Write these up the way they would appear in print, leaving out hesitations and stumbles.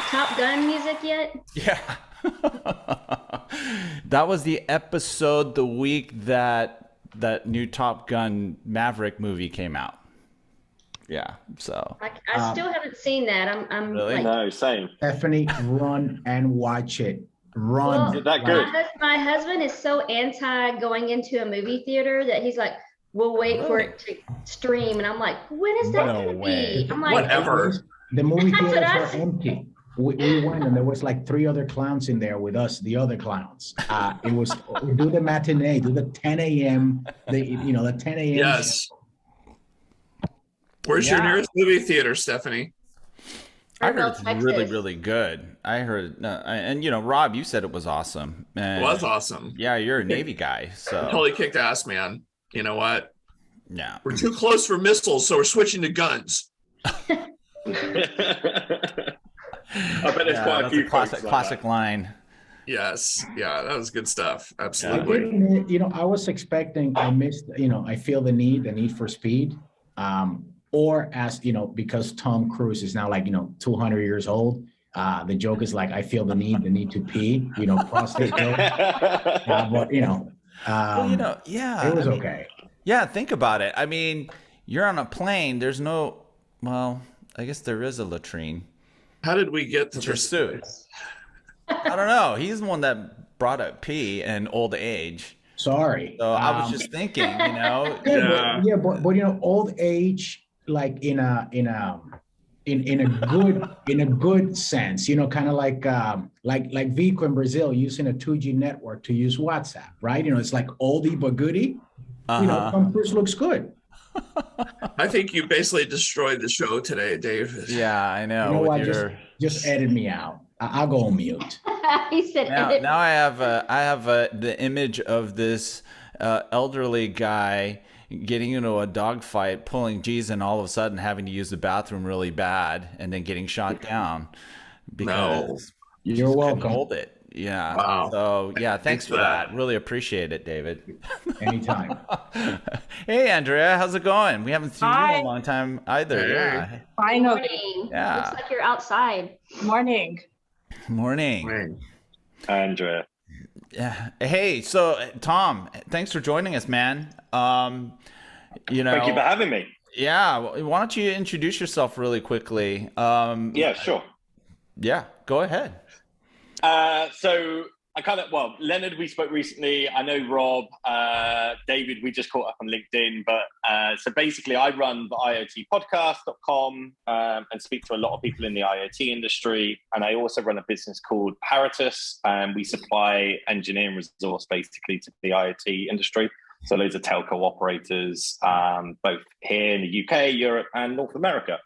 Top Gun music yet? Yeah. That was the episode the week that new Top Gun Maverick movie came out. Yeah, so I still haven't seen that. I'm really? like, No, same. Stephanie, run and watch it. Run. well, Is that good? my husband is so anti going into a movie theater that he's like, we'll wait for it to stream. And I'm like, when is that No going to way. be? I'm like, Whatever. The movie That's what theaters I were said. empty. We went and there was like 3 other clowns in there with us, the other clowns. It was do the matinee, do the 10 a.m. the 10 a.m. Yes. Where's your nearest movie theater, Stephanie? I heard it's Texas. really, really good. I heard, and Rob, you said it was awesome. And It was awesome. yeah, you're a Navy guy, so Totally kicked ass, man. You know what? yeah. We're too close for missiles, so we're switching to guns. I bet there's quite a That's few classic line. Yes. Yeah, that was good stuff. I Absolutely. didn't admit, I was expecting, I missed, I feel the need for speed. Or as, because Tom Cruise is now like, 200 years old. The joke is like, I feel the need to pee, prostate joke. But, Well, yeah. it was okay. Yeah, think about it. I mean, you're on a plane. There's no, well, I guess there is a latrine. How did we get to Pursuit. I don't know. He's the one that brought up pee and old age. Sorry. So I was just thinking, Yeah, but old age, like in a good sense, kind of like Vico in Brazil using a 2G network to use WhatsApp, right? It's like oldie but goodie. Tom Cruise looks good. I think you basically destroyed the show today, Dave. Yeah, I know. You know with what? your- Just edit me out. I'll go on mute. he said, Now I have the image of this elderly guy getting into a dogfight, pulling G's, and all of a sudden having to use the bathroom really bad, and then getting shot down because You're just couldn't welcome. hold it. Yeah. Wow. So yeah, thanks for that. that. Really appreciate it, David. Anytime. Hey, Andrea, how's it going? We haven't seen you in a long time either. Hey. Yeah. Finally. morning. Yeah. Looks like you're outside. Morning. Morning. Andrea. Yeah. Hey, so Tom, thanks for joining us, man. Thank you for having me. Yeah. Why don't you introduce yourself really quickly? Yeah, sure. Yeah. Go ahead. So Leonard, we spoke recently. I know Rob, David, we just caught up on LinkedIn. But so basically, I run the IoTPodcast.com and speak to a lot of people in the IoT industry. And I also run a business called Paratus, and we supply engineering resource basically to the IoT industry. So loads of telco operators, both here in the UK, Europe, and North America.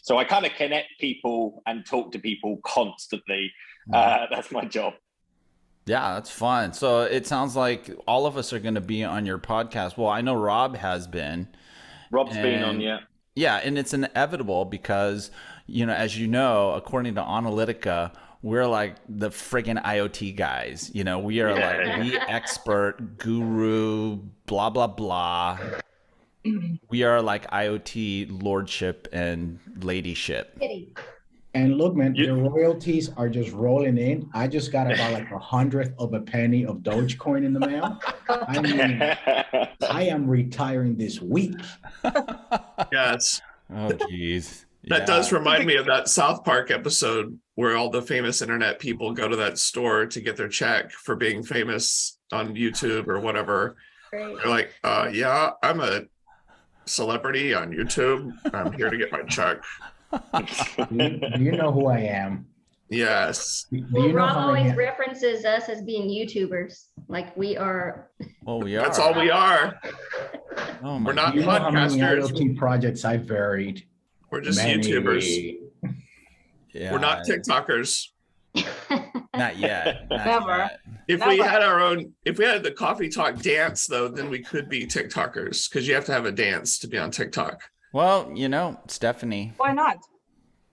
So I kind of connect people and talk to people constantly. That's my job. Yeah, that's fun. So it sounds like all of us are going to be on your podcast. Well, I know Rob has been. Rob's been on, yeah. Yeah, and it's inevitable because, as you know, according to Analytica, we're like the friggin' IoT guys. We are like the expert guru, blah, blah, blah. We are like IoT lordship and ladyship. Kitty. And look, man, the royalties are just rolling in. I just got about like 1/100 of a penny of Dogecoin in the mail. I mean, I am retiring this week. Yes. Oh, geez. That does remind me of that South Park episode where all the famous internet people go to that store to get their check for being famous on YouTube or whatever. Great. They're like, yeah, I'm a celebrity on YouTube. I'm here to get my check. Do you know who I am? Yes. Do Well, you know Rob how always many? references us as being YouTubers. Like we are. Well, we are. That's all we are. Oh, my We're not Do you know how many podcasters. IoT projects I've varied? We're just Many. YouTubers. Yeah, We're not TikTokers. Not yet. Not Never. yet. If we had if we had the coffee talk dance though, then we could be TikTokers because you have to have a dance to be on TikTok. Well, Stephanie. Why not?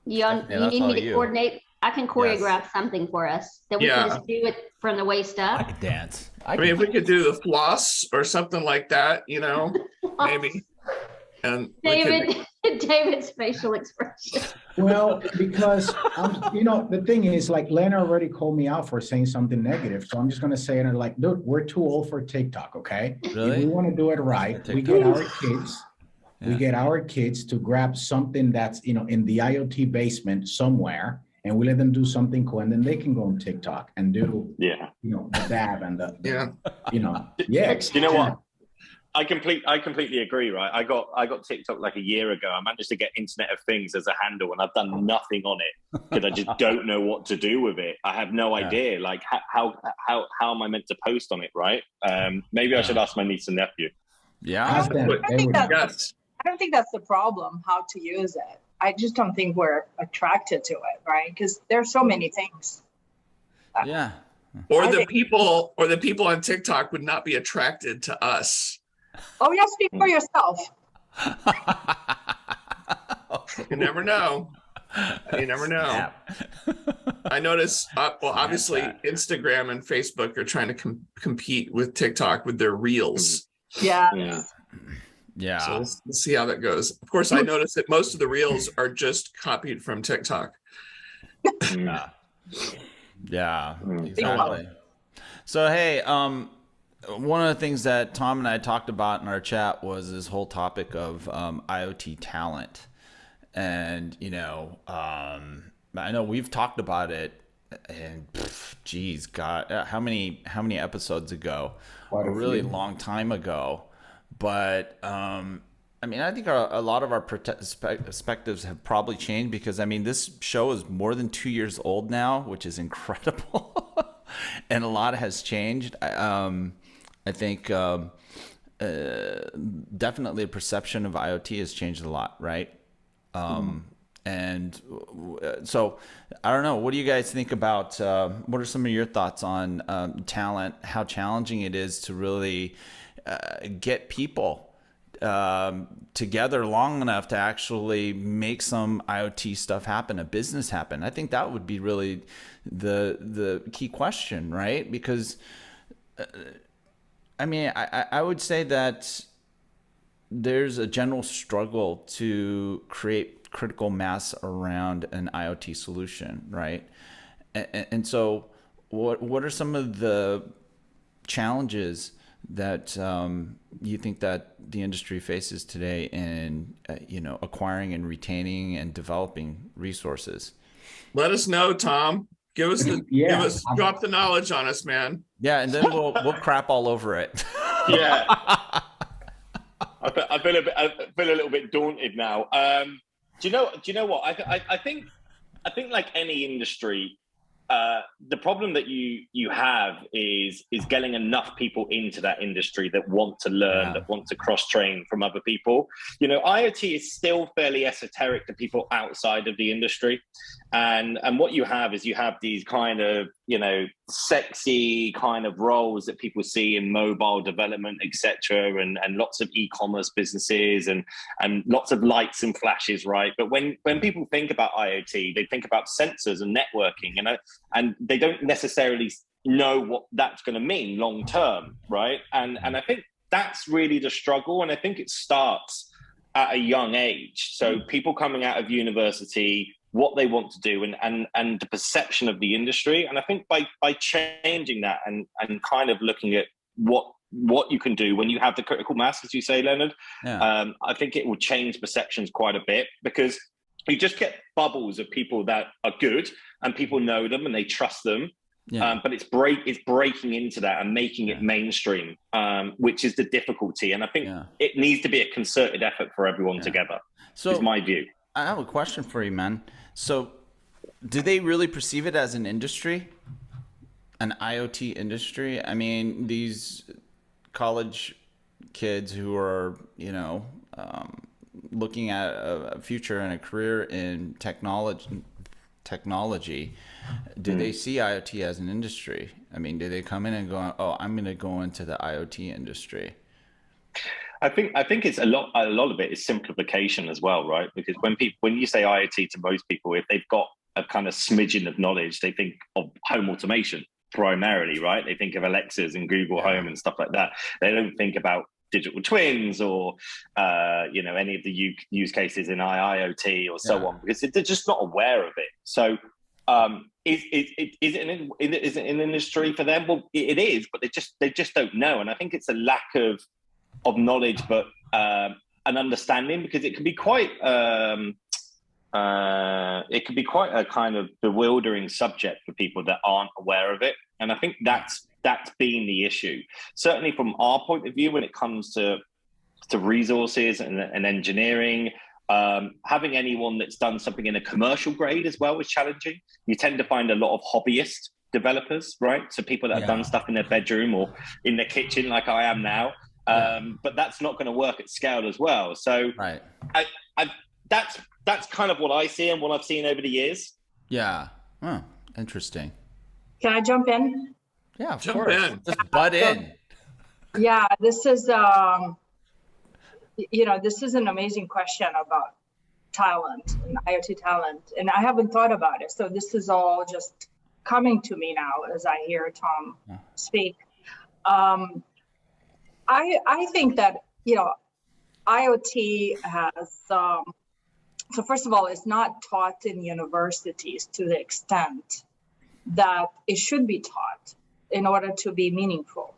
You that's need all me to you. coordinate. I can choreograph something for us that we Yeah. can just do it from the waist I up. could dance. I mean, if we could do the floss or something like that, maybe. And we could- David's facial expression. Well, because the thing is, like, Leonard already called me out for saying something negative, so I'm just gonna say it like, dude, we're too old for TikTok, okay? Really? If we want to do it right, we get our kids. We get our kids to grab something that's, in the IoT basement somewhere, and we let them do something cool, and then they can go on TikTok and do, the dab and the Do you know what? I completely agree, right? I got TikTok like a year ago. I managed to get Internet of Things as a handle, and I've done nothing on it because I just don't know what to do with it. I have no idea, like how am I meant to post on it, right? Maybe I should ask my niece and nephew. Yeah, I don't think that's the problem, how to use it. I just don't think we're attracted to it, right? Because there's so many things. Yeah. Or the people on TikTok would not be attracted to us. Oh, yeah, speak for yourself. You never know. You never know. I notice, obviously, Instagram and Facebook are trying to compete with TikTok with their reels. Yeah. So let's see how that goes. Of course, I noticed that most of the reels are just copied from TikTok. Yeah, exactly. So, hey, one of the things that Tom and I talked about in our chat was this whole topic of IoT talent. And, I know we've talked about it, and God, how many episodes ago? A really long time ago. But I think a lot of our perspectives have probably changed because this show is more than 2 years old now, which is incredible, and a lot has changed. I think definitely the perception of IoT has changed a lot, right? And so I don't know. What do you guys think about? What are some of your thoughts on talent? How challenging it is to really get people together long enough to actually make some IoT stuff happen, a business happen. I think that would be really the key question, right? Because I would say that there's a general struggle to create critical mass around an IoT solution, right? And so what are some of the challenges that you think that the industry faces today in acquiring and retaining and developing resources? Let us know, Tom. Give us drop the knowledge on us, man. Yeah, and then we'll crap all over it. Yeah. I feel a little bit daunted now. Do you know what? I think like any industry, the problem that you have is getting enough people into that industry that want to learn, that want to cross-train from other people. IoT is still fairly esoteric to people outside of the industry. And what you have is these kind of, sexy kind of roles that people see in mobile development, etc., and lots of e-commerce businesses and lots of lights and flashes, right? But when people think about IoT, they think about sensors and networking, and they don't necessarily know what that's going to mean long term, right? And I think that's really the struggle, and I think it starts at a young age. So people coming out of university, what they want to do, and the perception of the industry. And I think by changing that and kind of looking at what you can do when you have the critical mass, as you say, Leonard, I think it will change perceptions quite a bit, because you just get bubbles of people that are good and people know them and they trust them. But it's breaking into that and making it mainstream, which is the difficulty. And I think it needs to be a concerted effort for everyone together. So is my view. I have a question for you, man. So do they really perceive it as an industry, an IoT industry? I mean, these college kids who are, looking at a future and a career in technology, do they see IoT as an industry? I mean, do they come in and go, oh, I'm going to go into the IoT industry? I think it's a lot of it is simplification as well, right? Because when you say IoT to most people, if they've got a kind of smidgen of knowledge, they think of home automation primarily, right? They think of Alexas and Google Home and stuff like that. They don't think about digital twins or any of the use cases in IoT or so on, because they're just not aware of it. So is it an industry for them? Well, it is, but they just don't know. And I think it's a lack of knowledge, but an understanding, because it can be quite a kind of bewildering subject for people that aren't aware of it. And I think that's been the issue, certainly from our point of view when it comes to resources and engineering. Having anyone that's done something in a commercial grade as well is challenging. You tend to find a lot of hobbyist developers, right? So people that have done stuff in their bedroom or in their kitchen, like I am now. But that's not going to work at scale as well. So that's kind of what I see and what I've seen over the years. Yeah. Oh, interesting. Can I jump in? Yeah, of course. Just butt in. Yeah, this is this is an amazing question about talent and IoT talent, and I haven't thought about it. So this is all just coming to me now as I hear Tom speak. I think that IoT has so first of all, it's not taught in universities to the extent that it should be taught in order to be meaningful.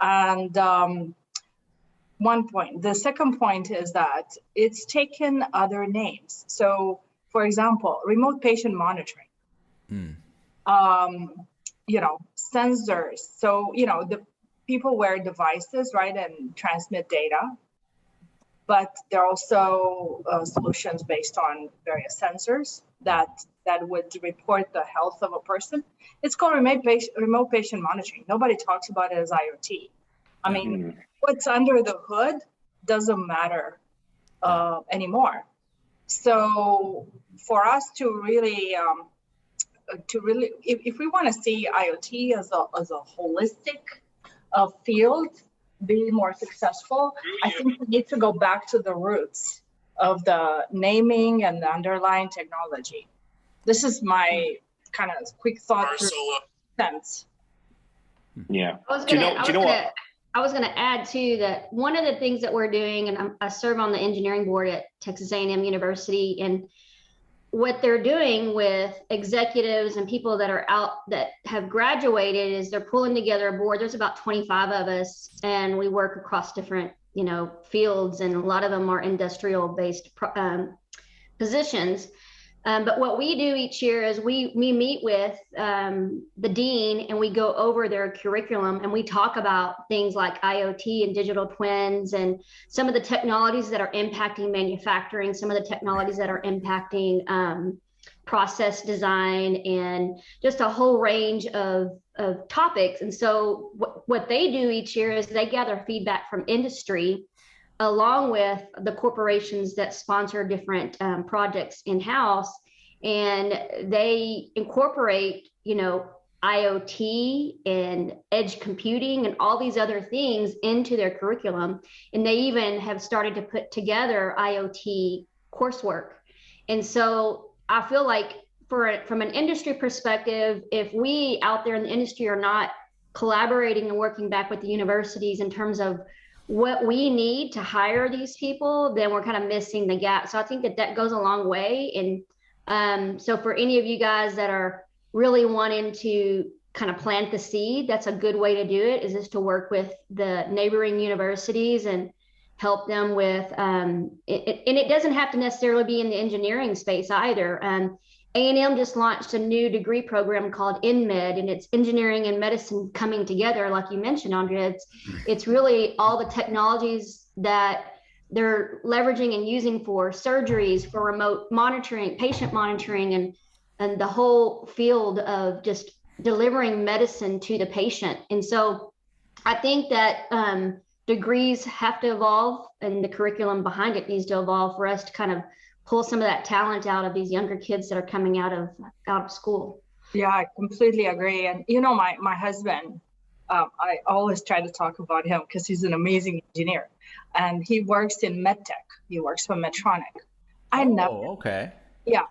And one point. The second point is that it's taken other names. So, for example, remote patient monitoring, sensors. So, the people wear devices, right, and transmit data, but there are also solutions based on various sensors that would report the health of a person. It's called remote patient monitoring. Nobody talks about it as IoT. I mean, what's under the hood doesn't matter anymore. So for us to really, if we want to see IoT as a holistic field, be more successful, I think we need to go back to the roots of the naming and the underlying technology. This is my kind of quick thought sense. Yeah. I was going to add too that one of the things that we're doing, and I serve on the engineering board at Texas A&M University, and what they're doing with executives and people that are out that have graduated is they're pulling together a board. There's about 25 of us, and we work across different, fields, and a lot of them are industrial based positions. But what we do each year is we meet with the dean, and we go over their curriculum, and we talk about things like IoT and digital twins and some of the technologies that are impacting manufacturing, some of the technologies that are impacting process design, and just a whole range of topics. And so what they do each year is they gather feedback from industry along with the corporations that sponsor different projects in-house, and they incorporate, IoT and edge computing and all these other things into their curriculum. And they even have started to put together IoT coursework. And so I feel like from an industry perspective, if we out there in the industry are not collaborating and working back with the universities in terms of what we need to hire these people, then we're kind of missing the gap. So I think that goes a long way. And so for any of you guys that are really wanting to kind of plant the seed, that's a good way to do it, is just to work with the neighboring universities and help them with, and it doesn't have to necessarily be in the engineering space either. A&M just launched a new degree program called InMed, and it's engineering and medicine coming together, like you mentioned, Andreea. It's really all the technologies that they're leveraging and using for surgeries, for remote monitoring, patient monitoring, and the whole field of just delivering medicine to the patient. And so I think that degrees have to evolve, and the curriculum behind it needs to evolve for us to kind of pull some of that talent out of these younger kids that are coming out of school. Yeah, I completely agree. And my husband, I always try to talk about him because he's an amazing engineer, and he works in medtech. He works for Medtronic. Okay. Yeah,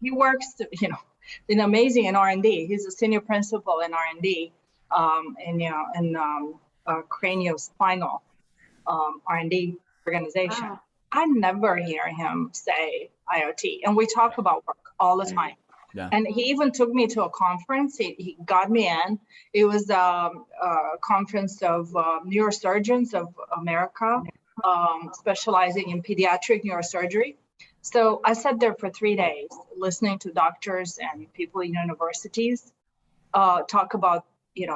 he works, amazing in R&D. He's a senior principal in R&D, Craniospinal R&D organization. Wow. I never hear him say IoT, and we talk about work all the time. Yeah. And he even took me to a conference. He got me in. It was a conference of neurosurgeons of America, specializing in pediatric neurosurgery. So I sat there for 3 days listening to doctors and people in universities talk about,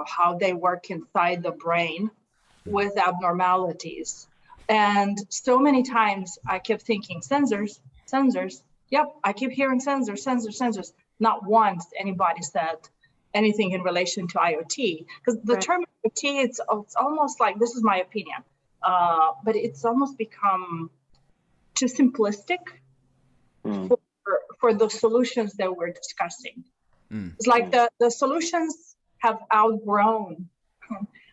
how they work inside the brain with abnormalities. And so many times I kept thinking, sensors. Yep, I keep hearing sensors. Not once anybody said anything in relation to IoT. Because the term IoT, it's almost like, this is my opinion, but it's almost become too simplistic for the solutions that we're discussing. It's like the solutions have outgrown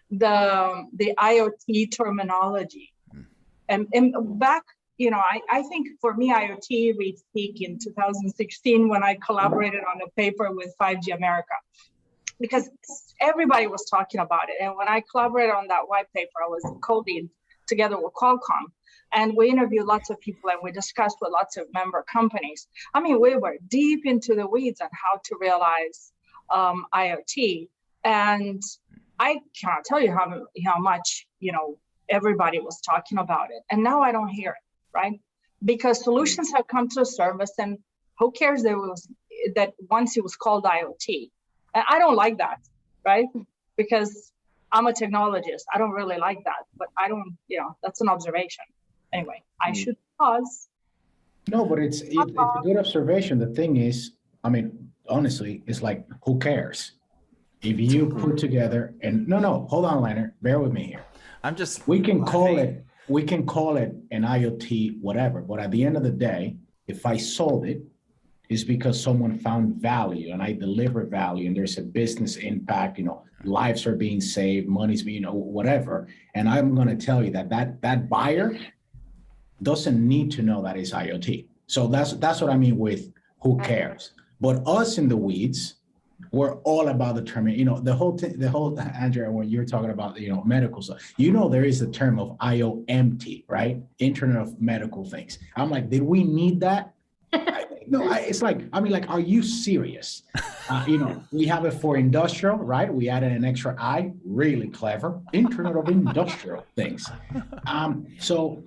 the IoT terminology. And back, I think for me, IoT reached peak in 2016 when I collaborated on a paper with 5G America, because everybody was talking about it. And when I collaborated on that white paper, I was co-lead together with Qualcomm. And we interviewed lots of people and we discussed with lots of member companies. I mean, we were deep into the weeds on how to realize IoT. And I cannot tell you how much, everybody was talking about it. And now I don't hear it, right? Because solutions have come to service, and who cares that once it was called IoT? And I don't like that, right? Because I'm a technologist. I don't really like that, but I don't, that's an observation. Anyway, I should pause. No, but it's a good observation. The thing is, honestly, it's like, who cares? If you put together, and no, hold on, Leonard, bear with me here. We can call it an IoT, whatever, but at the end of the day, if I sold it, it's because someone found value and I deliver value and there's a business impact, lives are being saved, money's being, whatever. And I'm going to tell you that buyer doesn't need to know that it's IoT. So that's what I mean with who cares. But us in the weeds, we're all about the term, the whole Andreea, when you're talking about, medical stuff, there is a term of IoMT, right? Internet of Medical Things. I'm like, did we need that? It's like, are you serious? We have it for industrial, right? We added an extra I, really clever. Internet of Industrial Things. So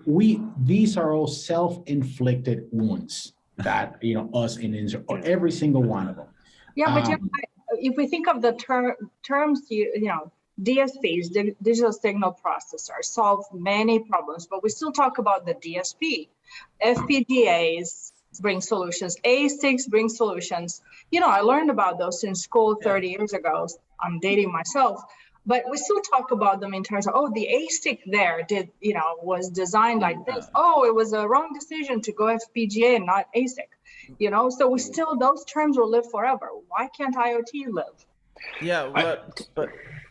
these are all self-inflicted wounds that, us in every single one of them. Yeah, but if we think of the terms, DSPs, digital signal processors, solve many problems, but we still talk about the DSP. FPGAs bring solutions. ASICs bring solutions. I learned about those in school 30 years ago. I'm dating myself, but we still talk about them in terms of, the ASIC there was designed like this. It was a wrong decision to go FPGA and not ASIC. So those terms will live forever. Why can't IoT live? Yeah,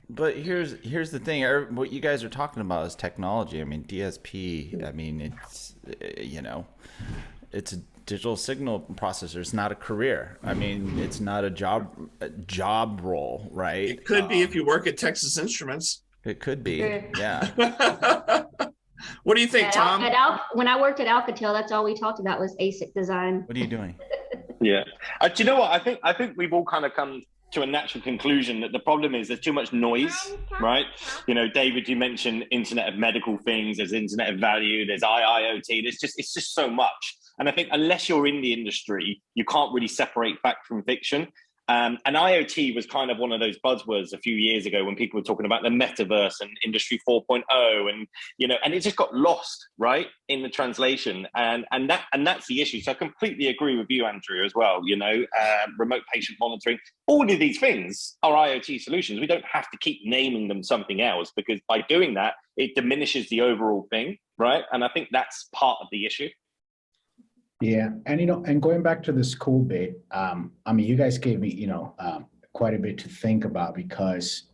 but here's the thing. What you guys are talking about is technology. DSP. It's a digital signal processor. It's not a career. It's not a job role, right? It could be if you work at Texas Instruments. It could be. Yeah. What do you think, Tom? When I worked at Alcatel, that's all we talked about was ASIC design. What are you doing? Yeah. Do you know what? I think we've all kind of come to a natural conclusion that the problem is there's too much noise, right? David, you mentioned Internet of Medical Things, there's Internet of Value, there's IoT, it's just so much. And I think unless you're in the industry, you can't really separate fact from fiction. And IoT was kind of one of those buzzwords a few years ago when people were talking about the metaverse and Industry 4.0, and and it just got lost, right, in the translation, and that's the issue. So I completely agree with you, Andreea, as well. Remote patient monitoring, all of these things are IoT solutions. We don't have to keep naming them something else, because by doing that, it diminishes the overall thing, right? And I think that's part of the issue. Yeah, and and going back to the school bit, you guys gave me, quite a bit to think about, because,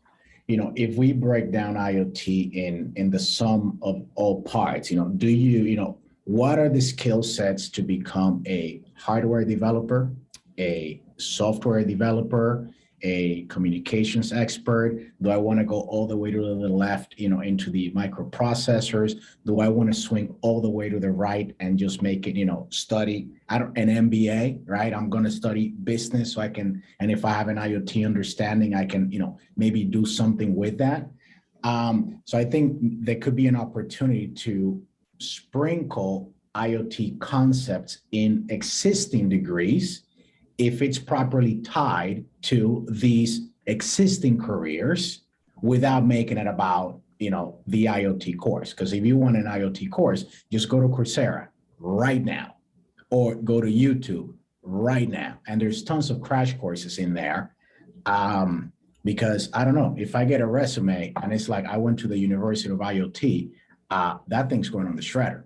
if we break down IoT in the sum of all parts, what are the skill sets to become a hardware developer, a software developer, a communications expert? Do I want to go all the way to the left, into the microprocessors? Do I want to swing all the way to the right and just make it, study an MBA, right? I'm going to study business so I can, and if I have an IoT understanding, I can, maybe do something with that. So I think there could be an opportunity to sprinkle IoT concepts in existing degrees if it's properly tied to these existing careers without making it about, the IoT course. Because if you want an IoT course, just go to Coursera right now or go to YouTube right now. And there's tons of crash courses in there. Because I don't know, if I get a resume and it's like I went to the University of IoT, that thing's going on the shredder.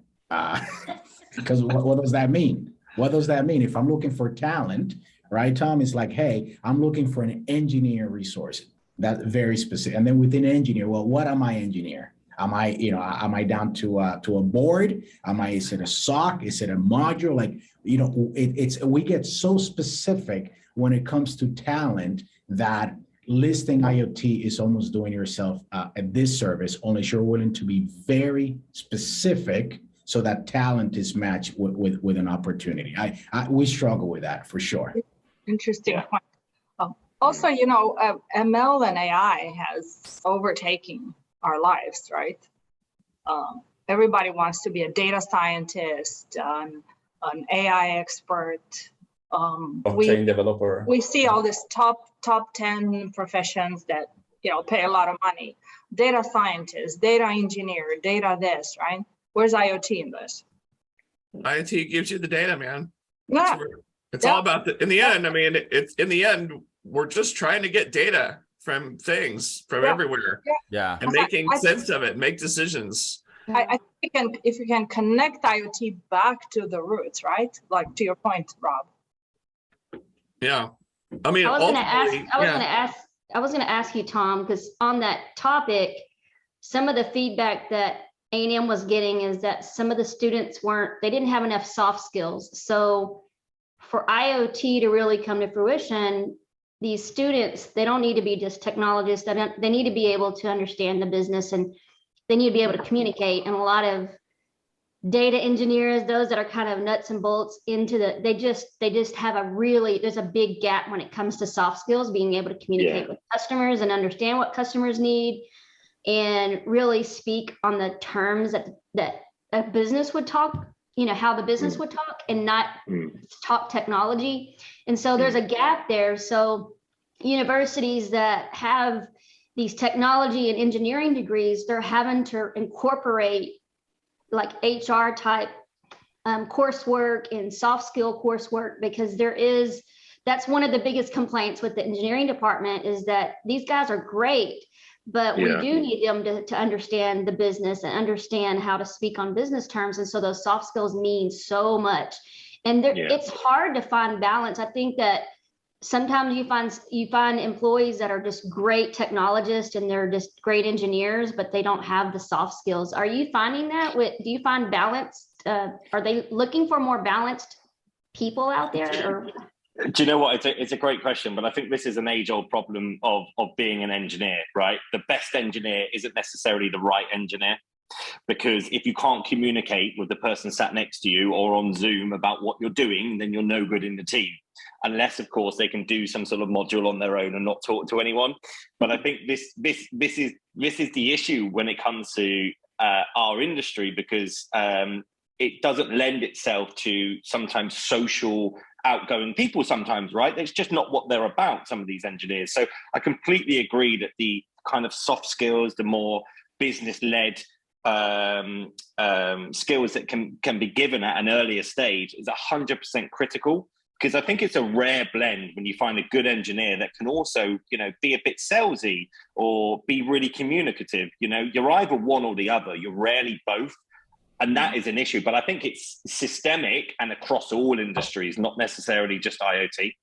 Because what does that mean? What does that mean? If I'm looking for talent, right, Tom, it's like, hey, I'm looking for an engineer resource. That's very specific. And then within engineer, well, what am I engineer? Am I down to a board? Is it a SOC? Is it a module? Like, we get so specific when it comes to talent that listing IoT is almost doing yourself a disservice unless you're willing to be very specific so that talent is matched with an opportunity. We struggle with that for sure. Interesting point. Also, ML and AI has overtaken our lives, right? Everybody wants to be a data scientist, an AI expert. Blockchain developer. We see all this top 10 professions that pay a lot of money. Data scientist, data engineer, data this, right? Where's IoT in this? IoT gives you the data, man. Yeah. It's all about in the end. I mean, it's in the end, we're just trying to get data from things from everywhere. Yeah. And making sense of it, make decisions. I think if you can connect IoT back to the roots, right? Like to your point, Rob. Yeah. I mean, I was going to ask you, Tom, because on that topic, some of the feedback that A&M was getting is that some of the students they didn't have enough soft skills. So for IoT to really come to fruition, these students, they don't need to be just technologists. They need to be able to understand the business, and they need to be able to communicate. And a lot of data engineers, those that are kind of nuts and bolts they just have there's a big gap when it comes to soft skills, being able to communicate with customers and understand what customers need and really speak on the terms that a business would talk, how the business would talk and not talk technology. And so there's a gap there. So universities that have these technology and engineering degrees, they're having to incorporate like HR type coursework and soft skill coursework, because that's one of the biggest complaints with the engineering department is that these guys are great, but we do need them to understand the business and understand how to speak on business terms. And so those soft skills mean so much. And it's hard to find balance. I think that sometimes you find employees that are just great technologists and they're just great engineers, but they don't have the soft skills. Are you finding that? Do you find balanced? Are they looking for more balanced people out there? Or? Do you know what? It's a great question, but I think this is an age-old problem of being an engineer, right? The best engineer isn't necessarily the right engineer, because if you can't communicate with the person sat next to you or on Zoom about what you're doing, then you're no good in the team. Unless, of course, they can do some sort of module on their own and not talk to anyone. But I think this is the issue when it comes to our industry, because it doesn't lend itself to sometimes social, outgoing people sometimes, right? It's just not what they're about, some of these engineers. So I completely agree that the kind of soft skills, the more business-led skills that can be given at an earlier stage is 100% critical. Because I think it's a rare blend when you find a good engineer that can also, be a bit salesy or be really communicative. You're either one or the other. You're rarely both. And that is an issue. But I think it's systemic and across all industries, not necessarily just IoT.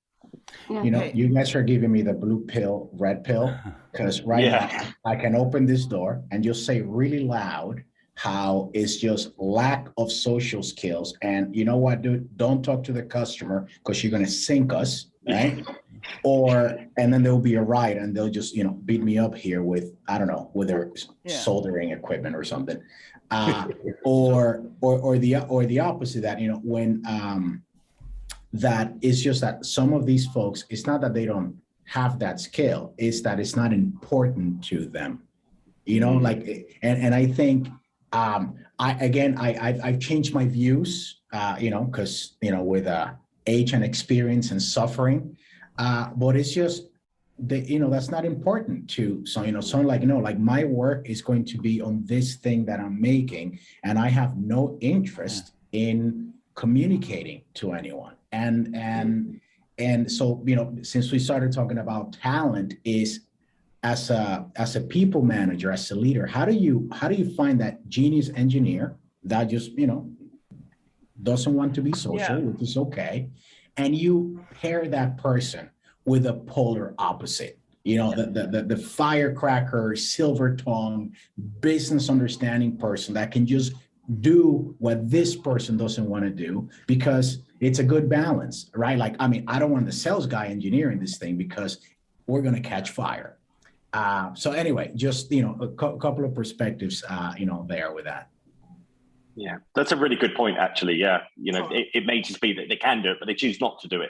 You guys are giving me the blue pill, red pill, because now I can open this door and just say really loud how it's just lack of social skills. And you know what, dude? Don't talk to the customer because you're going to sink us, right? and then there will be a ride and they'll just, beat me up here with, I don't know, with their soldering equipment or something. Or the opposite, that, when that is just that some of these folks, it's not that they don't have that skill, it's that it's not important to them, like, and I think, I've changed my views, because, with age and experience and suffering, but it's just that's not important to someone like, like my work is going to be on this thing that I'm making, and I have no interest in communicating to anyone. And so, since we started talking about talent, is as a people manager, as a leader, how do you find that genius engineer that just, doesn't want to be social, which is okay, and you pair that person with a polar opposite, the firecracker, silver tongue, business understanding person that can just do what this person doesn't want to do, because it's a good balance, right? Like, I mean, I don't want the sales guy engineering this thing because we're going to catch fire. So anyway, just, a couple of perspectives, there with that. Yeah, that's a really good point, actually. Yeah, it may just be that they can do it, but they choose not to do it.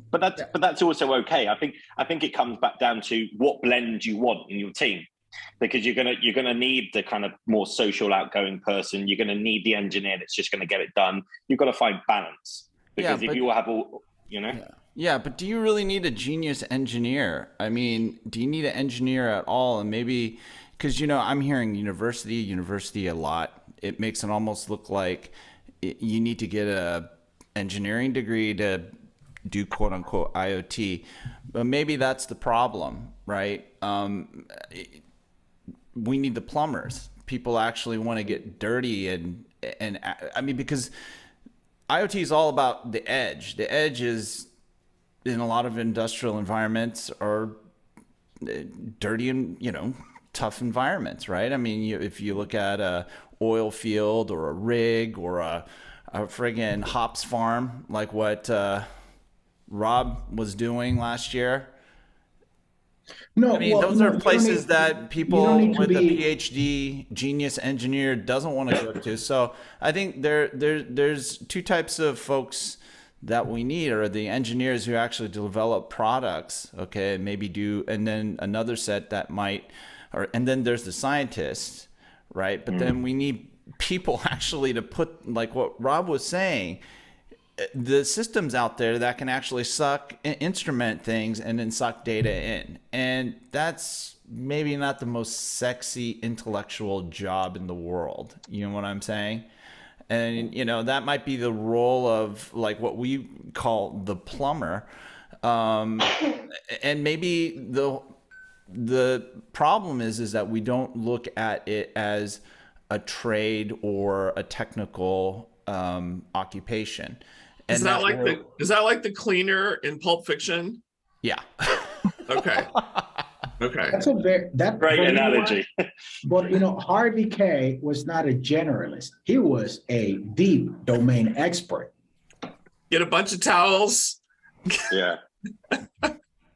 But that's also okay. I think it comes back down to what blend you want in your team, because you're gonna need the kind of more social, outgoing person. You're gonna need the engineer that's just gonna get it done. You've got to find balance, because if you have all, Yeah, but do you really need a genius engineer? I mean, do you need an engineer at all? And maybe, because, I'm hearing university a lot. It makes it almost look like you need to get a engineering degree to do quote unquote IoT. But maybe that's the problem, right? We need the plumbers. People actually want to get dirty and I mean, because IoT is all about the edge. The edge is, in a lot of industrial environments, are dirty and, tough environments, right? I mean, if you look at a oil field or a rig or a friggin' hops farm, like what Rob was doing last year. No, I mean, those are places that people with a PhD genius engineer doesn't want to go to. So I think there's two types of folks that we need, are the engineers who actually develop products, okay, maybe do, and then another set that might, and then there's the scientists, right? But then we need people actually to put, like what Rob was saying, the systems out there that can actually instrument things and then suck data in. And that's maybe not the most sexy intellectual job in the world. You know what I'm saying? And, that might be the role of, like, what we call the plumber. And maybe the problem is that we don't look at it as a trade or a technical occupation. And is that like the cleaner in Pulp Fiction? Yeah. Okay. That's a great analogy. But Harvey K was not a generalist. He was a deep domain expert. Get a bunch of towels. Yeah.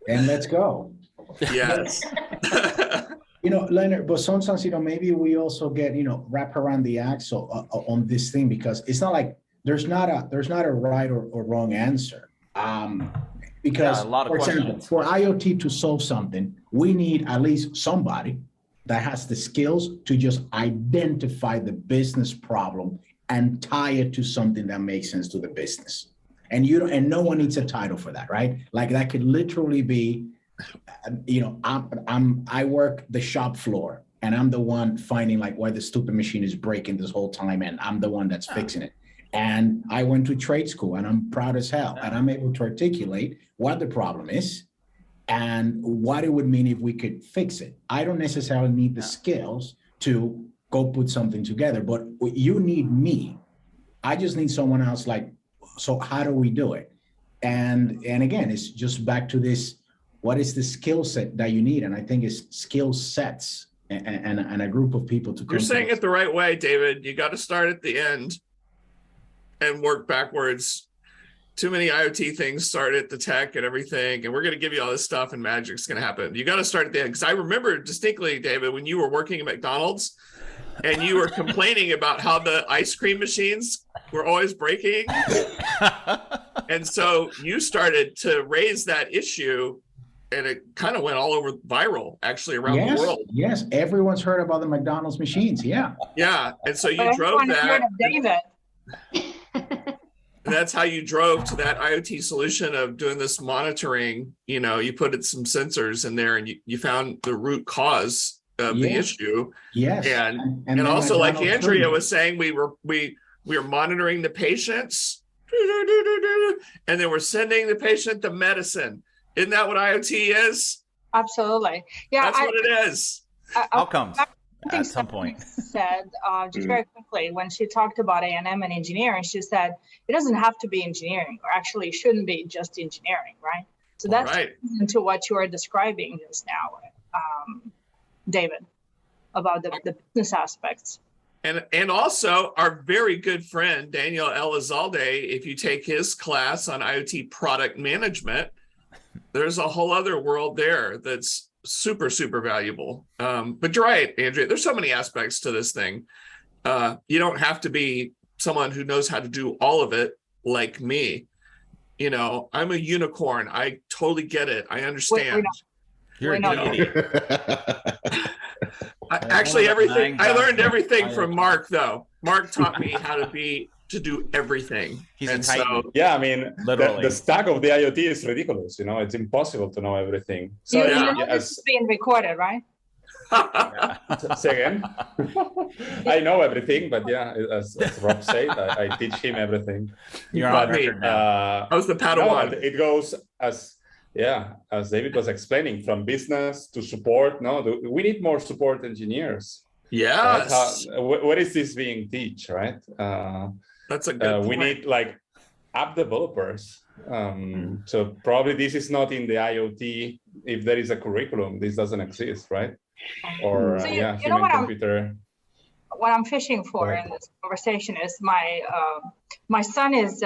And let's go. Yes. Leonard, but sometimes, maybe we also get, wrap around the axle on this thing, because it's not like there's not a right or wrong answer. Because, for example, for IoT to solve something, we need at least somebody that has the skills to just identify the business problem and tie it to something that makes sense to the business. And no one needs a title for that, right? Like, that could literally be, I work the shop floor, and I'm the one finding, like, why the stupid machine is breaking this whole time, and I'm the one that's fixing it. And I went to trade school, and I'm proud as hell, and I'm able to articulate what the problem is and what it would mean if we could fix it. I don't necessarily need the skills to go put something together, but you need me. I just need someone else, like, so how do we do it? And again, it's just back to this, what is the skill set that you need? And I think it's skill sets and a group of people to come. You're saying it the right way, David. You got to start at the end and work backwards. too many IoT things start at the tech and everything, and we're going to give you all this stuff and magic's going to happen. You got to start at the end. Because I remember distinctly, David, when you were working at McDonald's and you were complaining about how the ice cream machines were always breaking. And so you started to raise that issue, and it kind of went all over viral, actually, around the world. Yes, everyone's heard about the McDonald's machines. Yeah. Yeah, and so you drove that. Heard of David. And that's how you drove to that IoT solution of doing this monitoring. You know, you put some sensors in there, and you found the root cause of the issue. Yes. And also, like Andreea was saying, we were monitoring the patients, and then we're sending the patient the medicine. Isn't that what IoT is? Absolutely. Yeah. That's what it is. Outcomes at some point. Said just very quickly, when she talked about A&M and engineering, she said it doesn't have to be engineering, or actually it shouldn't be just engineering, right? So that's into what you are describing just now, David, about the business aspects. And also our very good friend, Daniel Elizalde, if you take his class on IoT product management, there's a whole other world there that's super, super valuable. But you're right, Andreea, there's so many aspects to this thing. You don't have to be someone who knows how to do all of it like me. You know, I'm a unicorn. I totally get it. I understand. You're an idiot. Actually, everything I learned everything from Marc, though. Marc taught me how to do everything. He's a titan. Yeah, I mean, literally, the stack of the IoT is ridiculous. You know, it's impossible to know everything. So it's being recorded, right? Say again. I know everything, but yeah, as Rob said, I teach him everything. You're on record now. I was the Padawan. No, it goes as David was explaining, from business to support. No, we need more support engineers. Yes. Right? Where is this being taught, right? That's a good point. We need like app developers. So probably this is not in the IoT. If there is a curriculum, this doesn't exist, right? Or so human computer. What I'm fishing for in this conversation is my son is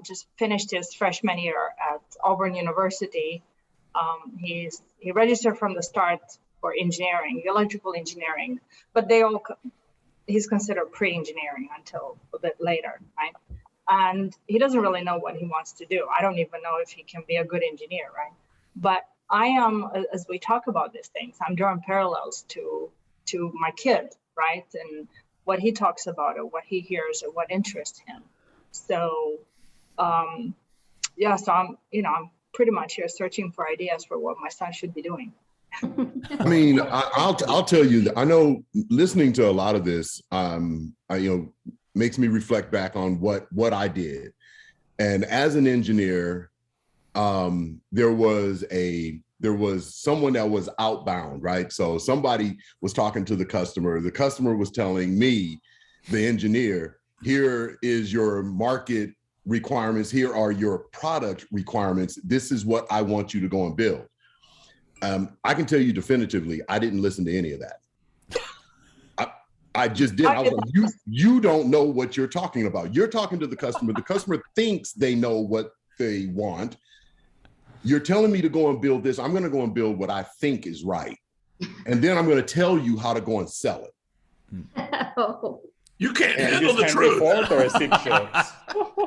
just finished his freshman year at Auburn University. He registered from the start for engineering, electrical engineering, but he's considered pre-engineering until a bit later, right? And he doesn't really know what he wants to do. I don't even know if he can be a good engineer, right? But I am, as we talk about these things, I'm drawing parallels to my kid, right? And what he talks about, or what he hears, or what interests him. So, so I'm pretty much here searching for ideas for what my son should be doing. I mean, I'll tell you that I know listening to a lot of this, makes me reflect back on what I did. And as an engineer, there was someone that was outbound, right? So somebody was talking to the customer was telling me, the engineer, here is your market requirements, here are your product requirements, this is what I want you to go and build. I can tell you definitively, I didn't listen to any of that. I just did. I was like, you don't know what you're talking about. You're talking to the customer thinks they know what they want. You're telling me to go and build this. I'm going to go and build what I think is right. And then I'm going to tell you how to go and sell it. You can't handle the truth. Ford or Steve Jobs?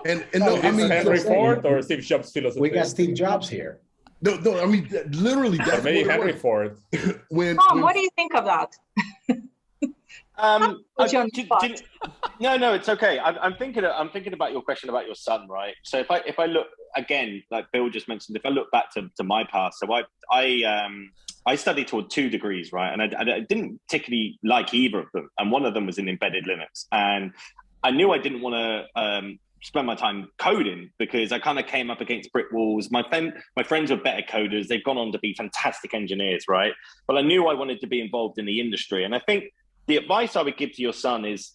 and no, I mean, Henry Ford or Steve Jobs philosophy? We got Steve Jobs here. No, I mean, literally. That's maybe Henry Ford. Tom, what do you think of that? No, it's okay. I'm thinking about your question about your son, right? So if I look again, like Bill just mentioned, if I look back to my past, so I studied toward 2 degrees, right? And I didn't particularly like either of them, and one of them was in embedded Linux, and I knew I didn't want to spend my time coding because I kind of came up against brick walls. My friends were better coders; they've gone on to be fantastic engineers, right? But I knew I wanted to be involved in the industry, and I think the advice I would give to your son is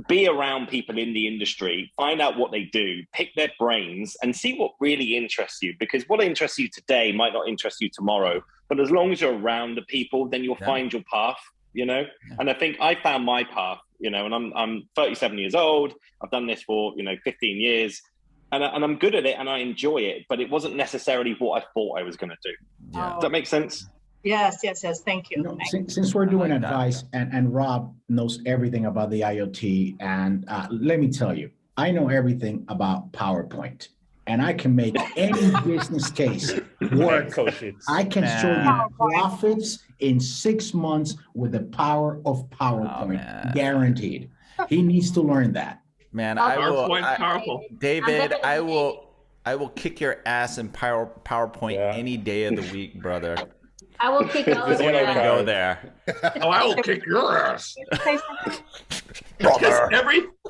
be around people in the industry, find out what they do, pick their brains, and see what really interests you. Because what interests you today might not interest you tomorrow. But as long as you're around the people, then you'll find your path, you know? Yeah. And I think I found my path, you know, and I'm 37 years old. I've done this for, 15 years. and I'm good at it and I enjoy it, but it wasn't necessarily what I thought I was going to do. Yeah. Does that make sense? Yes. Thank you. Since we're doing advice, and Rob knows everything about the IoT, and let me tell you, I know everything about PowerPoint, and I can make any business case work. I can show you profits in 6 months with the power of PowerPoint, guaranteed. He needs to learn that. Man, powerful. David, I will kick your ass in PowerPoint any day of the week, brother. I will kick all of Don't even go there. Oh, I will kick your ass. Because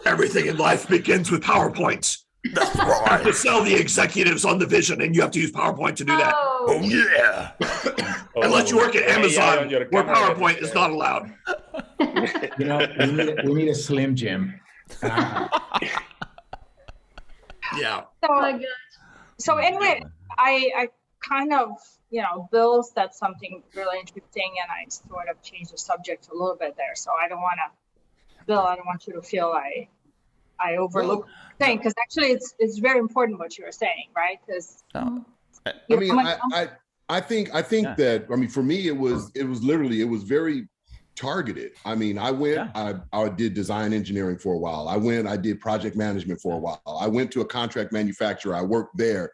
everything in life begins with PowerPoints. That's right. You have to sell the executives on the vision, and you have to use PowerPoint to do that. Oh yeah. Unless you work at Amazon, where PowerPoint is not allowed. You know, we need a Slim Jim. Yeah. So anyway, I kind of, Bill said something really interesting, and I sort of changed the subject a little bit there. So I don't want you to feel I overlooked the thing, because actually it's very important what you were saying, right? Because I think that, for me, it was very targeted. I mean, I went, I did design engineering for a while. I did project management for a while. I went to a contract manufacturer. I worked there,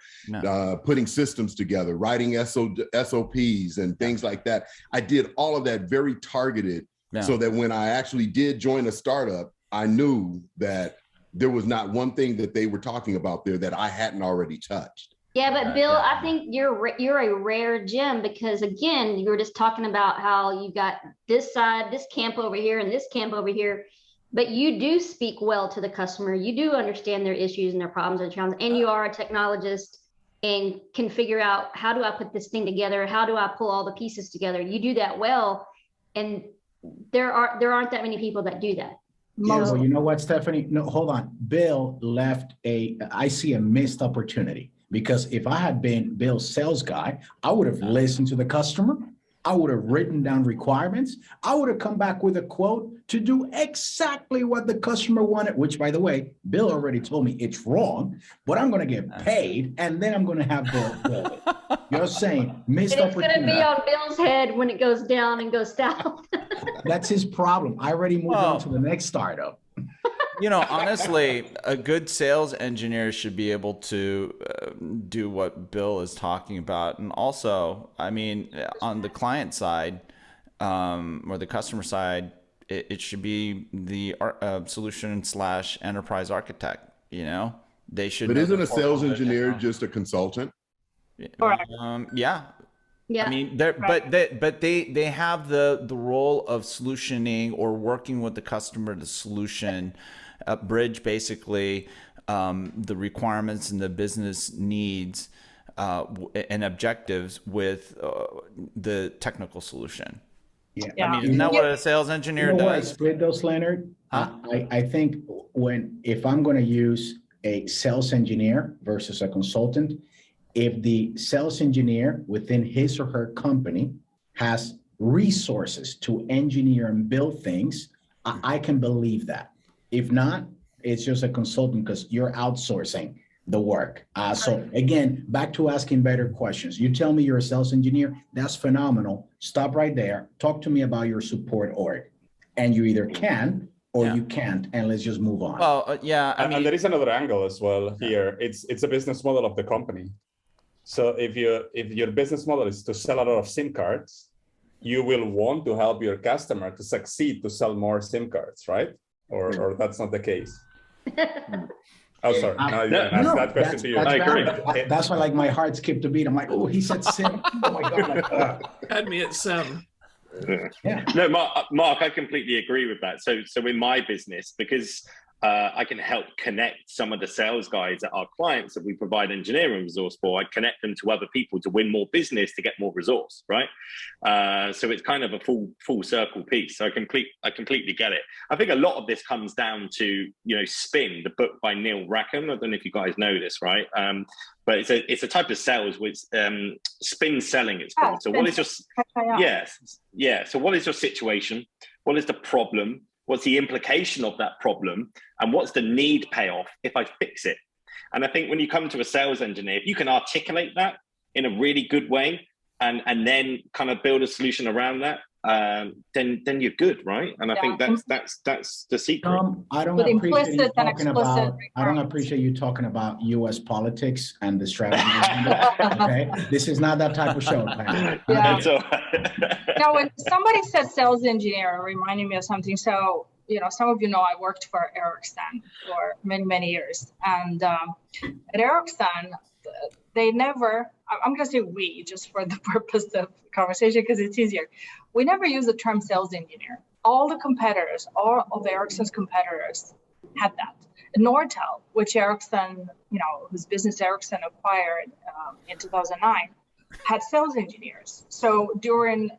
putting systems together, writing SOPs and things like that. I did all of that very targeted, so that when I actually did join a startup, I knew that there was not one thing that they were talking about there that I hadn't already touched. Yeah, but Bill, I think you're a rare gem, because again, you were just talking about how you got this side, this camp over here, and this camp over here, but you do speak well to the customer. You do understand their issues and their problems and challenges, and you are a technologist and can figure out, how do I put this thing together? How do I pull all the pieces together? You do that well, and there aren't that many people that do that. Yeah, well, you know what, Stephanie? No, hold on. Bill left I see a missed opportunity. Because if I had been Bill's sales guy, I would have listened to the customer. I would have written down requirements. I would have come back with a quote to do exactly what the customer wanted, which, by the way, Bill already told me it's wrong, but I'm going to get paid, and then I'm going to have Bill build it. You're saying missed opportunity. It's going to be on Bill's head when it goes down and goes south. That's his problem. I already moved on to the next startup. Honestly, a good sales engineer should be able to do what Bill is talking about. And also, on the client side or the customer side, it should be the solution / enterprise architect. They should. But isn't a sales engineer just a consultant? Yeah. Yeah. But they have the role of solutioning or working with the customer to solution, bridge basically the requirements and the business needs and objectives with the technical solution. Yeah. Isn't that what a sales engineer does? Where I split those, Leonard? I think if I'm going to use a sales engineer versus a consultant, if the sales engineer within his or her company has resources to engineer and build things, I can believe that. If not, it's just a consultant because you're outsourcing the work. So again, back to asking better questions. You tell me you're a sales engineer, that's phenomenal. Stop right there. Talk to me about your support org. And you either can or you can't, and let's just move on. Well, and there is another angle as well here. It's a business model of the company. So if your business model is to sell a lot of SIM cards, you will want to help your customer to succeed to sell more SIM cards, right? Or that's not the case. Oh, sorry. No, that question to you. I agree. That's why, my heart skipped a beat. I'm like, oh, he said SIM. Oh my God. Had me at SIM. Yeah. No, Marc, I completely agree with that. So in my business, because I can help connect some of the sales guys at our clients that we provide engineering resource for. I connect them to other people to win more business, to get more resource, right? So it's kind of a full circle piece. So I completely get it. I think a lot of this comes down to, Spin, the book by Neil Rackham. I don't know if you guys know this, right? But it's a type of sales with spin selling, it's called. So what is your So what is your situation? What is the problem? What's the implication of that problem? And what's the need payoff if I fix it? And I think when you come to a sales engineer, if you can articulate that in a really good way and then kind of build a solution around that, then you're good, right? And I think that's the secret. I don't appreciate you talking about U.S. politics and the strategy. Okay, this is not that type of show. Yeah. Now, when somebody said sales engineer, it reminded me of something. So, some of you know I worked for Ericsson for many, many years, and at Ericsson, they never. I'm going to say we, just for the purpose of conversation, because it's easier. We never use the term sales engineer. All the competitors, all of Ericsson's competitors had that. Nortel, which Ericsson, whose business Ericsson acquired in 2009, had sales engineers. So during,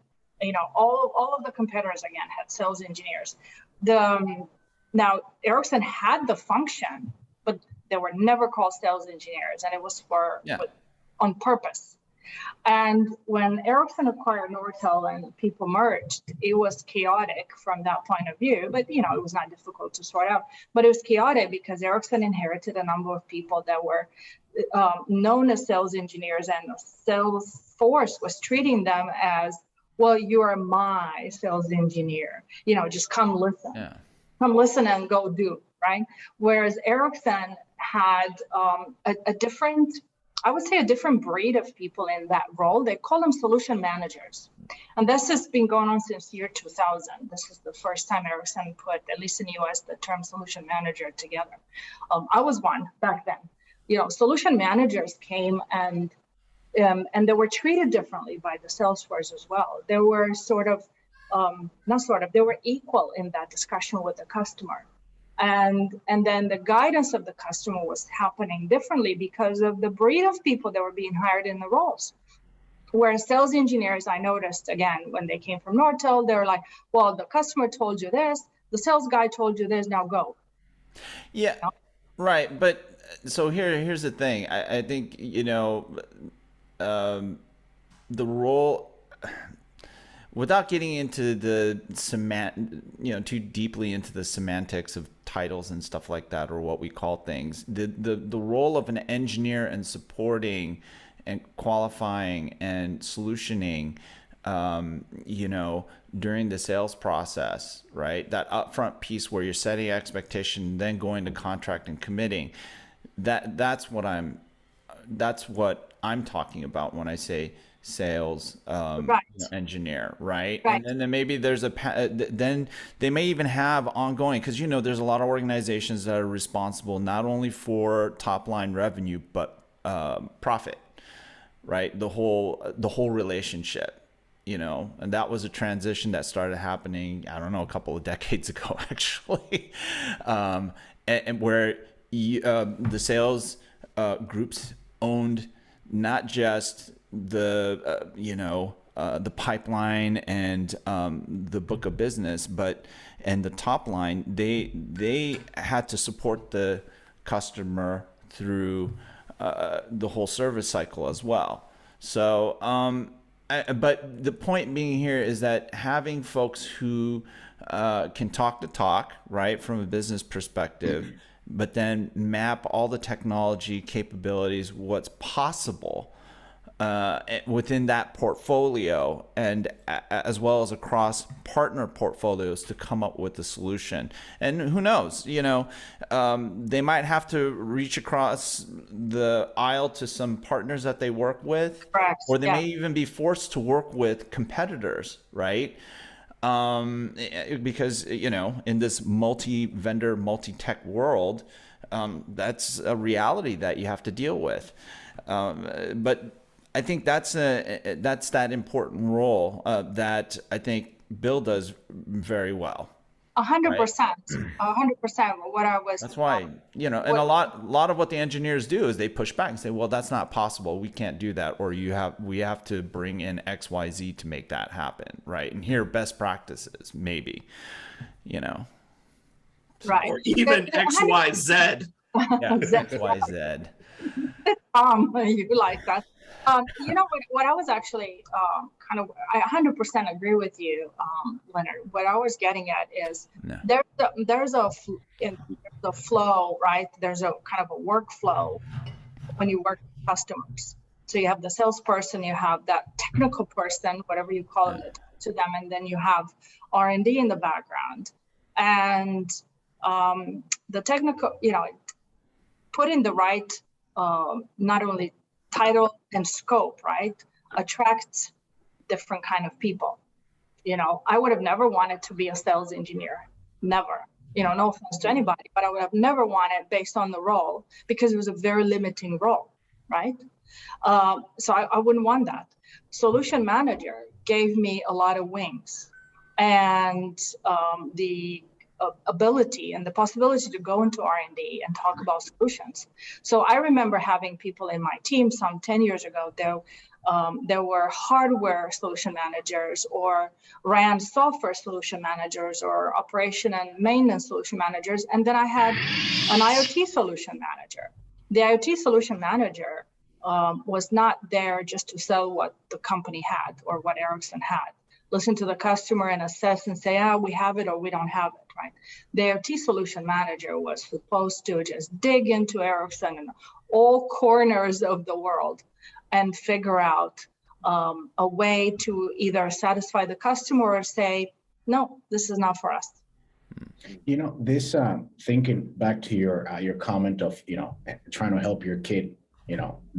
all of the competitors, again, had sales engineers. Now, Ericsson had the function, but they were never called sales engineers, and it was on purpose. And when Ericsson acquired Nortel and people merged, it was chaotic from that point of view. But, it was not difficult to sort out. But it was chaotic because Ericsson inherited a number of people that were known as sales engineers, and Salesforce was treating them as, well, you are my sales engineer. Just come listen. Yeah. Come listen and go do, right? Whereas Ericsson had a different breed of people in that role. They call them solution managers. And this has been going on since year 2000. This is the first time Ericsson put, at least in the US, the term solution manager together. I was one back then. Solution managers came and they were treated differently by the sales force as well. They were they were equal in that discussion with the customer. And then the guidance of the customer was happening differently because of the breed of people that were being hired in the roles. Whereas sales engineers, I noticed, again, when they came from Nortel, they were like, well, the customer told you this, the sales guy told you this, now go. Yeah, right. But so here's the thing. I think, the role... Without getting into the too deeply into the semantics of titles and stuff like that, or what we call things, the role of an engineer in supporting and qualifying and solutioning, during the sales process, right? That upfront piece where you're setting expectation, then going to contract and committing. That's what I'm talking about when I say sales engineer, right? And then maybe there's then they may even have ongoing, because there's a lot of organizations that are responsible not only for top line revenue but profit, right? The whole relationship, and that was a transition that started happening, I don't know, a couple of decades ago actually, and where the sales groups owned not just the pipeline and the book of business, and the top line, they had to support the customer through the whole service cycle as well. So, but the point being here is that having folks who can talk the talk, right, from a business perspective, but then map all the technology capabilities, what's possible within that portfolio, and as well as across partner portfolios to come up with a solution. And who knows, they might have to reach across the aisle to some partners that they work with, or they may even be forced to work with competitors, right? Because, in this multi-vendor, multi-tech world, that's a reality that you have to deal with. But I think that's that important role that I think Bill does very well. 100%, 100%. What I was. That's why, and a lot of what the engineers do is they push back and say, well, that's not possible. We can't do that. Or we have to bring in X, Y, Z to make that happen. Right. And here are best practices, maybe, Right. Or even X, Y, Z. Yeah, X, Y, Z. You like that. You know what I was actually I 100% agree with you, Leonard. What I was getting at is there's a flow, right? There's a kind of a workflow when you work with customers. So you have the salesperson, you have that technical person, whatever you call it to them, and then you have R&D in the background. And the technical, putting the right, not only title and scope, right, attracts different kind of people. I would have never wanted to be a sales engineer, never. No offense to anybody, but I would have never wanted based on the role because it was a very limiting role, right? So I wouldn't want that. Solution manager gave me a lot of wings and the ability and the possibility to go into R&D and talk about solutions. So I remember having people in my team some 10 years ago, there were hardware solution managers or ran software solution managers or operation and maintenance solution managers. And then I had an IoT solution manager. The IoT solution manager was not there just to sell what the company had or what Ericsson had. Listen to the customer and assess and say, we have it or we don't have it, right? The IoT solution manager was supposed to just dig into Ericsson and all corners of the world and figure out a way to either satisfy the customer or say, no, this is not for us. This thinking back to your comment of, trying to help your kid,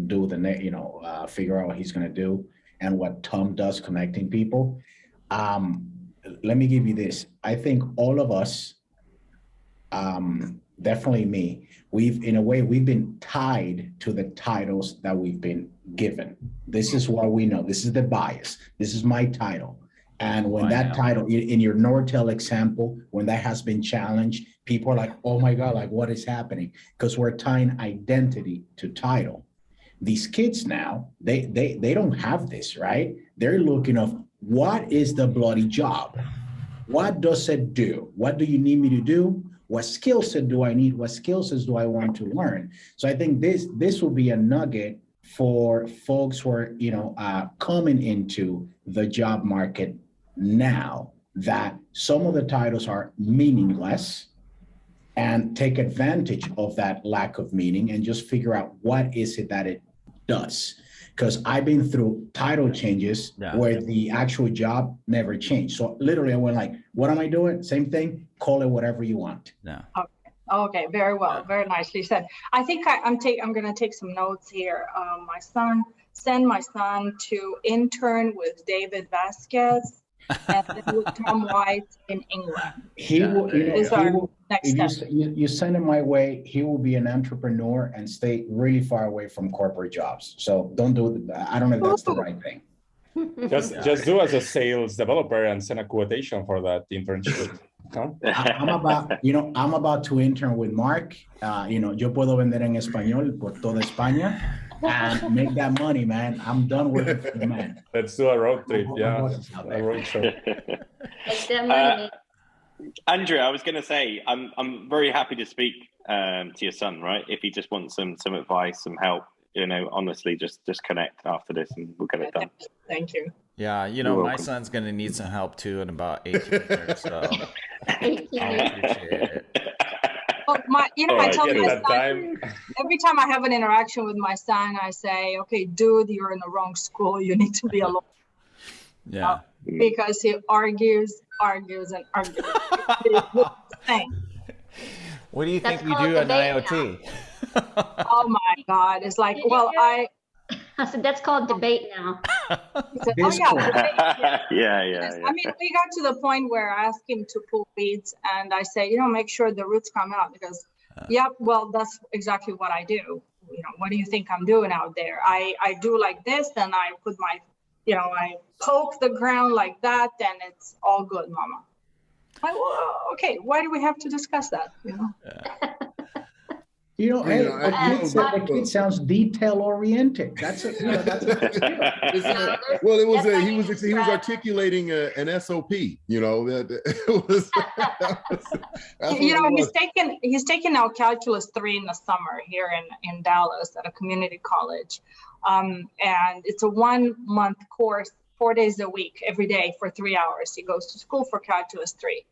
do the, figure out what he's going to do and what Tom does connecting people. Let me give you this. I think all of us, definitely me, we've been tied to the titles that we've been given. This is what we know. This is the bias. This is my title. And when that title, in your Nortel example, when that has been challenged, people are like, oh my God, like what is happening? Because we're tying identity to title. These kids now, they don't have this, right? They're looking of what is the bloody job? What does it do? What do you need me to do? What skill set do I need? What skill sets do I want to learn? So I think this will be a nugget for folks who are, coming into the job market now, that some of the titles are meaningless, and take advantage of that lack of meaning and just figure out what is it that it does. Because I've been through title changes where the actual job never changed. So literally I went like, what am I doing? Same thing, call it whatever you want. Yeah. Okay, very well, very nicely said. I think I'm going to take some notes here. Send my son to intern with David Vasquez and then with Tom White in England. If you send him my way, he will be an entrepreneur and stay really far away from corporate jobs. So don't do it. I don't know if that's the right thing. Just do as a sales developer and send a quotation for that internship. No? I'm about to intern with Marc. Yo puedo vender en español por toda España and make that money, man. I'm done working for the man. Let's do a road trip, a road show. Make that money. Andreea, I was going to say, I'm very happy to speak to your son, right? If he just wants some advice, some help, honestly, just connect after this and we'll get it done. Thank you. Yeah, my son's going to need some help too in about 18 years, so I appreciate it. Well, I tell my son, every time I have an interaction with my son, I say, okay, dude, you're in the wrong school. You need to be alone. Yeah. Because he argues and argues. What do you think we do in IoT? Oh my God. It's like, I said, that's called debate now. Said, debate. Yeah. I mean, we got to the point where I asked him to pull weeds and I say, make sure the roots come out because, that's exactly what I do. What do you think I'm doing out there? I do like this, then I put my, I poke the ground like that, then it's all good, mama. Okay, why do we have to discuss that? The kid sounds detail oriented. That's it. Well, he was articulating an SOP. He's taking now Calculus 3 in the summer here in Dallas at a community college. And it's a 1 month course, 4 days a week, every day for 3 hours. He goes to school for calculus 3.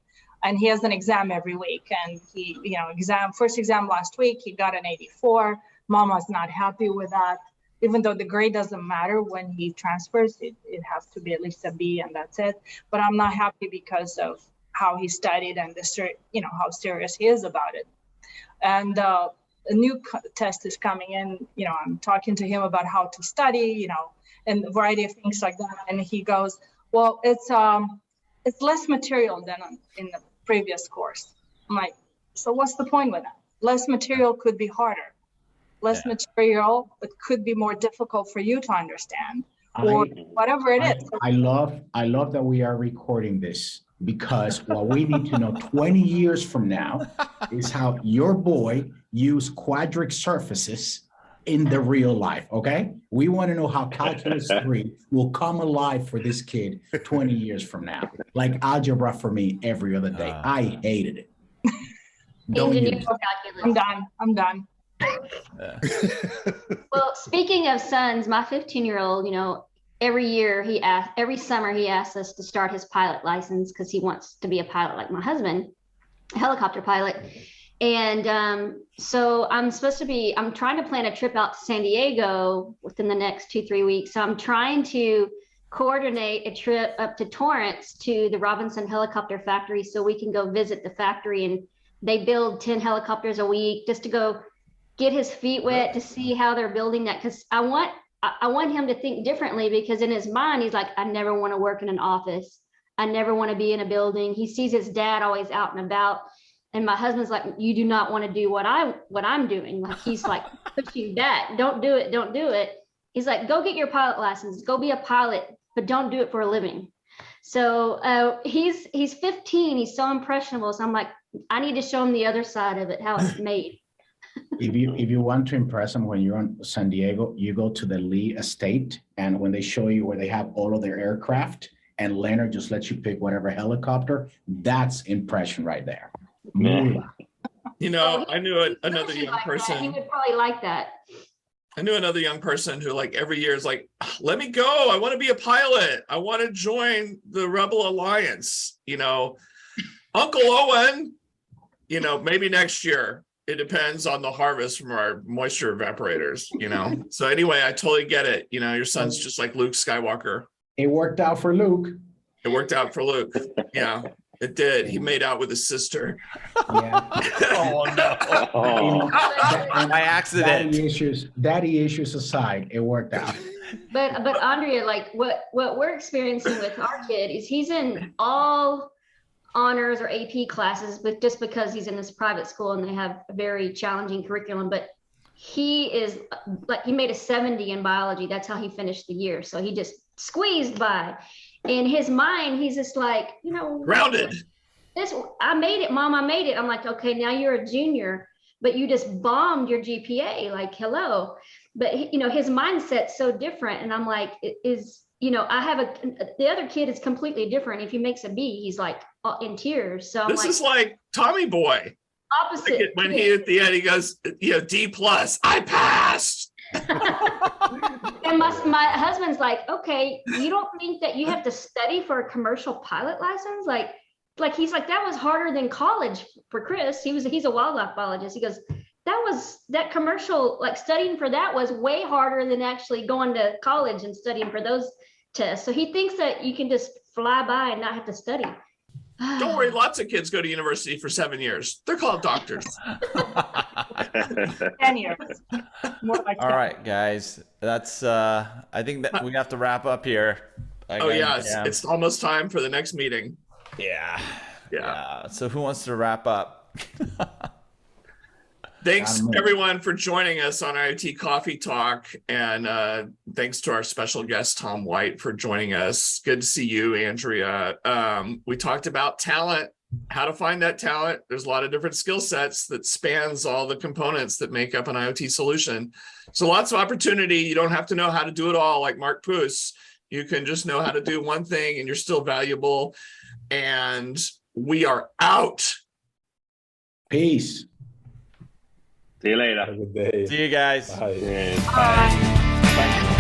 And he has an exam every week. And he, first exam last week, he got an 84. Mama's not happy with that. Even though the grade doesn't matter when he transfers, it has to be at least a B and that's it. But I'm not happy because of how he studied and how serious he is about it. And a new test is coming in. I'm talking to him about how to study, and a variety of things like that. And he goes, well, it's less material than in the previous course. I'm like, so what's the point with that? Less material could be harder. Less material, it could be more difficult for you to understand, or whatever it is. I love that we are recording this, because what we need to know 20 years from now is how your boy used quadratic surfaces in the real life, okay? We want to know how calculus 3 will come alive for this kid 20 years from now. Like algebra for me every other day. I hated it. Don't use it. I'm done. Well, speaking of sons, my 15-year-old, every summer he asks us to start his pilot license because he wants to be a pilot like my husband, a helicopter pilot. And so I'm trying to plan a trip out to San Diego within the next 2-3 weeks. So I'm trying to coordinate a trip up to Torrance to the Robinson Helicopter Factory so we can go visit the factory, and they build 10 helicopters a week, just to go get his feet wet to see how they're building that. Because I want him to think differently, because in his mind, he's like, I never want to work in an office. I never want to be in a building. He sees his dad always out and about. And my husband's like, you do not want to do what I'm doing. Like, he's like pushing back. Don't do it. Don't do it. He's like, go get your pilot license. Go be a pilot, but don't do it for a living. So he's 15. He's so impressionable. So I'm like, I need to show him the other side of it, how it's made. If you want to impress them when you're in San Diego, you go to the Lee estate, and when they show you where they have all of their aircraft, and Leonard just lets you pick whatever helicopter, that's impression right there. I knew another young person. He would probably like that. I knew another young person who, like, every year is like, let me go. I want to be a pilot. I want to join the Rebel Alliance. Uncle Owen, maybe next year. It depends on the harvest from our moisture evaporators, So anyway, I totally get it. Your son's just like Luke Skywalker. It worked out for Luke. It worked out for Luke. Yeah, it did. He made out with his sister. Yeah. Oh no! By accident. Daddy issues aside, it worked out. But Andrea, like what we're experiencing with our kid is he's in all honors or AP classes, but just because he's in this private school and they have a very challenging curriculum, but he is like, he made a 70 in biology. That's how he finished the year. So he just squeezed by. In his mind, he's just like, grounded. I made it, Mom, I made it. I'm like, okay, now you're a junior, but you just bombed your GPA, like, hello. But his mindset's so different. And I'm like, I have the other kid is completely different. If he makes a B, he's like in tears. So this is like Tommy Boy. Opposite. Like when he at the end, he goes, D+, I passed. And my husband's like, okay, you don't think that you have to study for a commercial pilot license? Like he's like, that was harder than college for Chris. He's a wildlife biologist. He goes, that commercial, like studying for that was way harder than actually going to college and studying for those tests. So he thinks that you can just fly by and not have to study. Don't worry, lots of kids go to university for 7 years. They're called doctors. 10 years. More like All 10. right, guys. That's I think that we have to wrap up here. It's almost time for the next meeting. Yeah. So who wants to wrap up? Thanks everyone for joining us on IoT Coffee Talk, and thanks to our special guest Tom White for joining us. Good to see you, Andrea. We talked about talent, how to find that talent. There's a lot of different skill sets that spans all the components that make up an IoT solution. So lots of opportunity. You don't have to know how to do it all like Marc Poos. You can just know how to do one thing and you're still valuable. And we are out. Peace. See you later. Have a good day. See you guys. Bye. Bye. Bye.